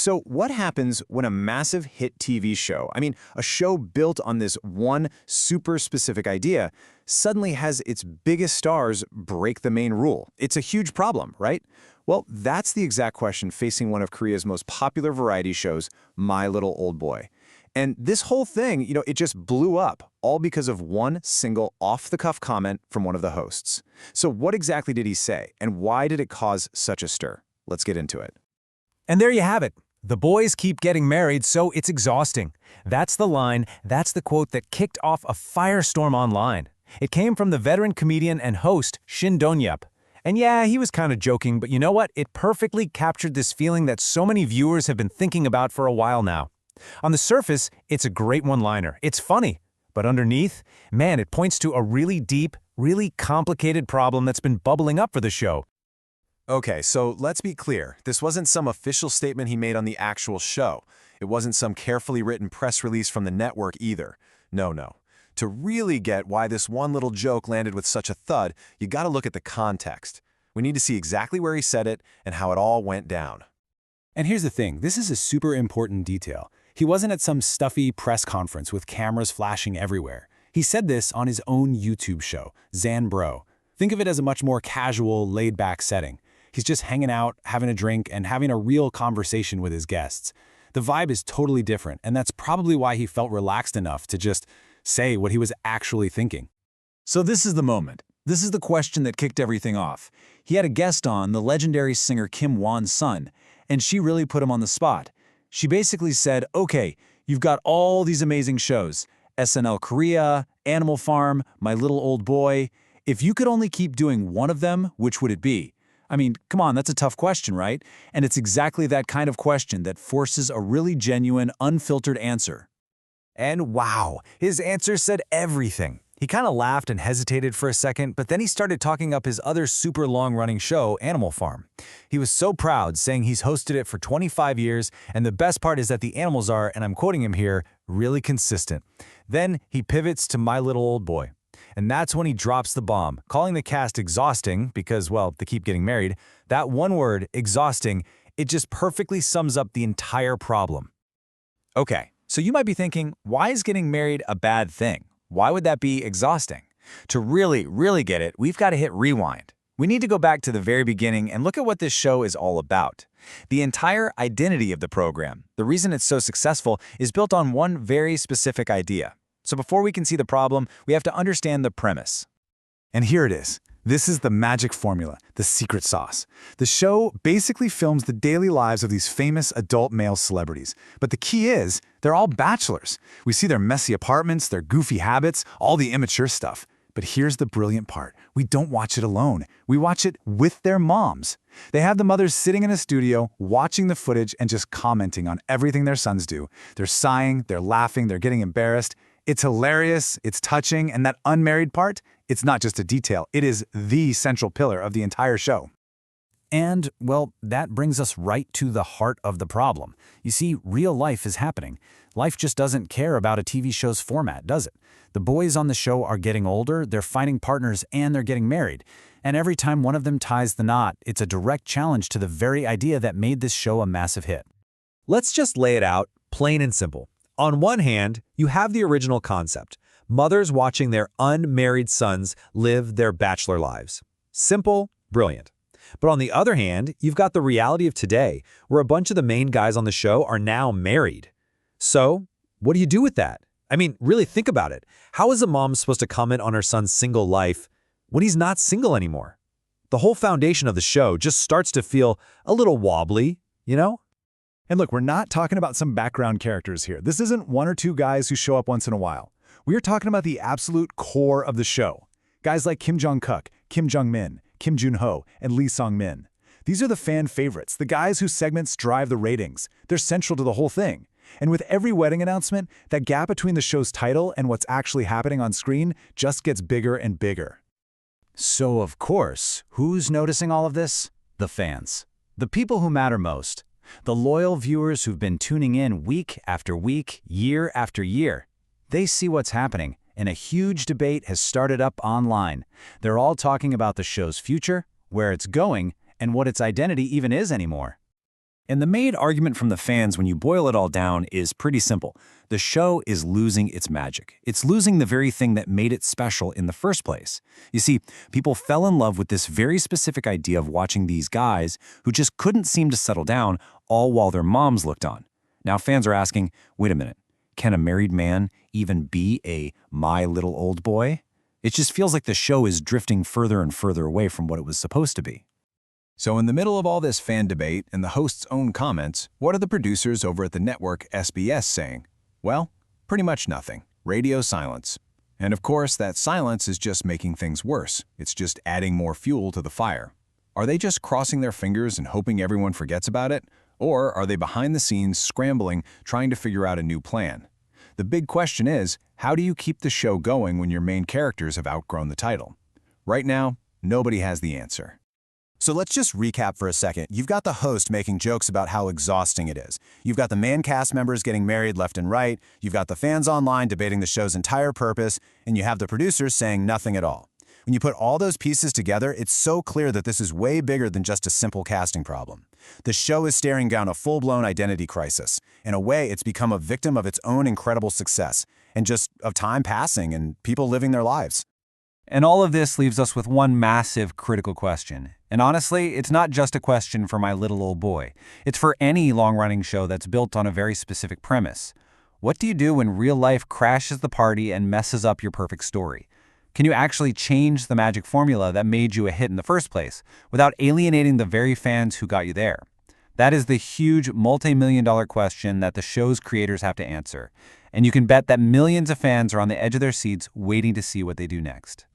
So what happens when a massive hit TV show, a show built on this one super specific idea, suddenly has its biggest stars break the main rule? It's a huge problem, right? Well, that's the exact question facing one of Korea's most popular variety shows, My Little Old Boy. And this whole thing, it just blew up, all because of one single off-the-cuff comment from one of the hosts. So what exactly did he say, and why did it cause such a stir? Let's get into it. And there you have it. The boys keep getting married, so it's exhausting. That's the line, that's the quote that kicked off a firestorm online. It came from the veteran comedian and host, Shin Dong-yup. And yeah, he was kind of joking, but you know what? It perfectly captured this feeling that so many viewers have been thinking about for a while now. On the surface, it's a great one-liner. It's funny. But underneath, man, it points to a really deep, really complicated problem that's been bubbling up for the show. Okay, so let's be clear. This wasn't some official statement he made on the actual show. It wasn't some carefully written press release from the network either. No. To really get why this one little joke landed with such a thud, you gotta look at the context. We need to see exactly where he said it and how it all went down. And here's the thing, this is a super important detail. He wasn't at some stuffy press conference with cameras flashing everywhere. He said this on his own YouTube show, Zan Bro. Think of it as a much more casual, laid-back setting. He's just hanging out, having a drink, and having a real conversation with his guests. The vibe is totally different, and that's probably why he felt relaxed enough to just say what he was actually thinking. So this is the moment. This is the question that kicked everything off. He had a guest on, the legendary singer Kim Won's son, and she really put him on the spot. She basically said, okay, you've got all these amazing shows, SNL Korea, Animal Farm, My Little Old Boy. If you could only keep doing one of them, which would it be? Come on, that's a tough question, right? And it's exactly that kind of question that forces a really genuine, unfiltered answer. And wow, his answer said everything. He kind of laughed and hesitated for a second, but then he started talking up his other super long-running show, Animal Farm. He was so proud, saying he's hosted it for 25 years, and the best part is that the animals are, and I'm quoting him here, really consistent. Then he pivots to My Little Old Boy. And that's when he drops the bomb, calling the cast exhausting because, well, they keep getting married. That one word, exhausting, it just perfectly sums up the entire problem. Okay, so you might be thinking, why is getting married a bad thing? Why would that be exhausting? To really get it, we've got to hit rewind. We need to go back to the very beginning and look at what this show is all about. The entire identity of the program, the reason it's so successful, is built on one very specific idea. So before we can see the problem, we have to understand the premise. And here it is. This is the magic formula, the secret sauce. The show basically films the daily lives of these famous adult male celebrities. But the key is, they're all bachelors. We see their messy apartments, their goofy habits, all the immature stuff. But here's the brilliant part. We don't watch it alone. We watch it with their moms. They have the mothers sitting in a studio, watching the footage and just commenting on everything their sons do. They're sighing, they're laughing, they're getting embarrassed. It's hilarious, it's touching, and that unmarried part, it's not just a detail, it is the central pillar of the entire show. And, well, that brings us right to the heart of the problem. You see, real life is happening. Life just doesn't care about a TV show's format, does it? The boys on the show are getting older, they're finding partners, and they're getting married. And every time one of them ties the knot, it's a direct challenge to the very idea that made this show a massive hit. Let's just lay it out, plain and simple. On one hand, you have the original concept, mothers watching their unmarried sons live their bachelor lives. Simple, brilliant. But on the other hand, you've got the reality of today, where a bunch of the main guys on the show are now married. So, what do you do with that? Really think about it. How is a mom supposed to comment on her son's single life when he's not single anymore? The whole foundation of the show just starts to feel a little wobbly, you know? And look, we're not talking about some background characters here. This isn't one or two guys who show up once in a while. We're talking about the absolute core of the show. Guys like Kim Jong-kook, Kim Jong-min, Kim Jun-ho, and Lee Song-min. These are the fan favorites, the guys whose segments drive the ratings. They're central to the whole thing. And with every wedding announcement, that gap between the show's title and what's actually happening on screen just gets bigger and bigger. So, of course, who's noticing all of this? The fans. The people who matter most. The loyal viewers who've been tuning in week after week, year after year. They see what's happening, and a huge debate has started up online. They're all talking about the show's future, where it's going, and what its identity even is anymore. And the main argument from the fans when you boil it all down is pretty simple. The show is losing its magic. It's losing the very thing that made it special in the first place. You see, people fell in love with this very specific idea of watching these guys who just couldn't seem to settle down, all while their moms looked on. Now fans are asking, wait a minute, can a married man even be a My Little Old Boy? It just feels like the show is drifting further and further away from what it was supposed to be. So in the middle of all this fan debate and the host's own comments, what are the producers over at the network SBS saying? Well, pretty much nothing. Radio silence. And of course, that silence is just making things worse. It's just adding more fuel to the fire. Are they just crossing their fingers and hoping everyone forgets about it? Or are they behind the scenes scrambling, trying to figure out a new plan? The big question is, how do you keep the show going when your main characters have outgrown the title? Right now, nobody has the answer. So let's just recap for a second. You've got the host making jokes about how exhausting it is. You've got the main cast members getting married left and right. You've got the fans online debating the show's entire purpose. And you have the producers saying nothing at all. When you put all those pieces together, it's so clear that this is way bigger than just a simple casting problem. The show is staring down a full-blown identity crisis. In a way, it's become a victim of its own incredible success, and just of time passing and people living their lives. And all of this leaves us with one massive critical question. And honestly, it's not just a question for My Little Old Boy. It's for any long-running show that's built on a very specific premise. What do you do when real life crashes the party and messes up your perfect story? Can you actually change the magic formula that made you a hit in the first place without alienating the very fans who got you there? That is the huge multi-million-dollar question that the show's creators have to answer. And you can bet that millions of fans are on the edge of their seats waiting to see what they do next.